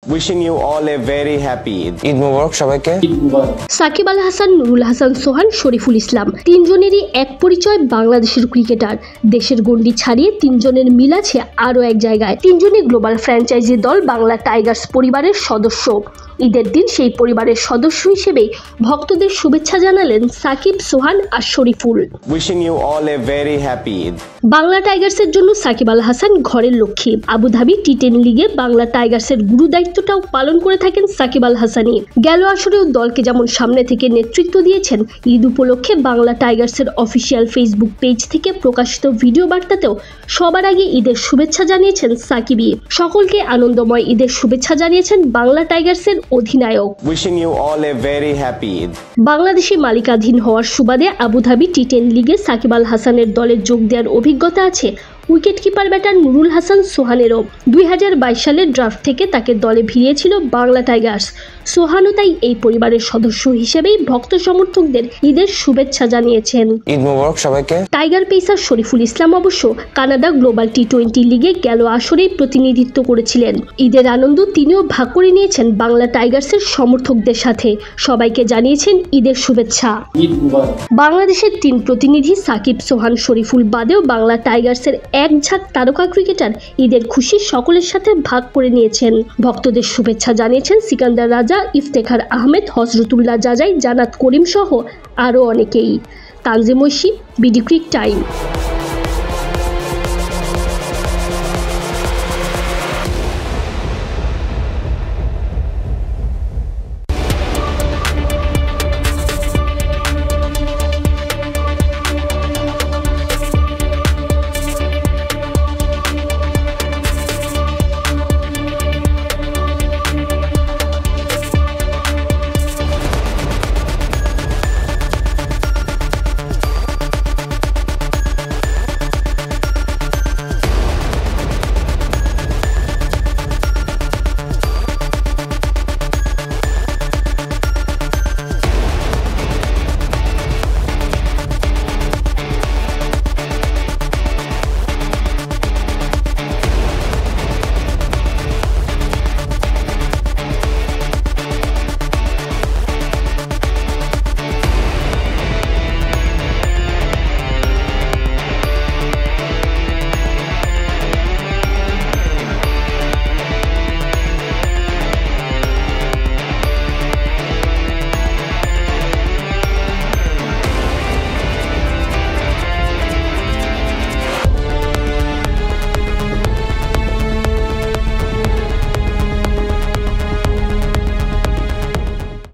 Wishing you all a very happy Eid. Eid মোবারক সবাইকে। সাকিব আল হাসান, নুরুল হাসান সোহান, শরীফুল ইসলাম তিনজনেরই এক পরিচয় বাংলাদেশের ক্রিকেটার। দেশের গণ্ডি ছাড়িয়ে তিনজনের মিল আছে আরও এক জায়গায়। তিনজনই গ্লোবাল ফ্র্যাঞ্চাইজি দল বাংলা টাইগার্স পরিবারের সদস্য। ঈদের দিন সেই পরিবারের সদস্য হিসেবে ভক্তদের শুভেচ্ছা জানালেন সাকিব, সোহান আর Shariful. Wishing you all a very happy Eid. Bangla টাইগার্সের জন্য সাকিব আল হাসান ঘরের লক্ষ্মী। আবুধাবি টি10 লিগে বাংলা টাইগার্সের গুরু দায়িত্বটাও পালন করে থাকেন সাকিব আল হাসানই। গেল আসরেও দলকে যেমন সামনে থেকে নেতৃত্ব দিয়েছেন, ঈদ উপলক্ষে বাংলা টাইগার্সের অফিসিয়াল ফেসবুক পেজ থেকে প্রকাশিত ভিডিও বার্তাতেও সবার আগে ঈদের শুভেচ্ছা জানিয়েছেন সাকিবই। সকলকে আনন্দময় ঈদের শুভেচ্ছা জানিয়েছেন বাংলা টাইগার্সের অধিনায়ক। Wishing you all a very happy Eid. বাংলাদেশে মালিকাধীন হওয়ার সুবাদে আবুধাবি টি10 লিগে সাকিব আল হাসানের দলে যোগ দেওয়ার অভিজ্ঞতা আছে wicket keeper batter Nurul Hasan সোহানেরও। 2022 সালের ড্রাফট থেকে তাকে দলে ভিড়িয়েছিল বাংলা টাইগার্স। সোহানও তাই এই পরিবারের সদস্য হিসেবেই ভক্ত সমর্থকদের ঈদের শুভেচ্ছা জানিয়েছেন। ঈদ মোবারক সবাইকে। টাইগার পেসার শরীফুল ইসলাম অবশ্য কানাডা গ্লোবাল টি20 লিগে গেল আসরেই প্রতিনিধিত্ব করেছিলেন। ঈদের আনন্দ তিনিও ভাগ করে নিয়েছেন বাংলা টাইগার্সের সমর্থকদের সাথে। সবাইকে জানিয়েছেন ঈদের শুভেচ্ছা। বাংলাদেশের 3 প্রতিনিধি সাকিব, সোহান, শরীফুল বাদেও বাংলা টাইগার্সের এক ঝাঁক তারকা ক্রিকেটার ঈদের খুশি সকলের সাথে ভাগ করে নিয়েছেন। ভক্তদের শুভেচ্ছা জানিয়েছেন সিকান্দার রাজা, ইফতেখার আহমেদ, হজরতুল্লাহ জাজাই, জানাত করিম সহ আরও অনেকেই। Tanzim Oishi, BD Crick time.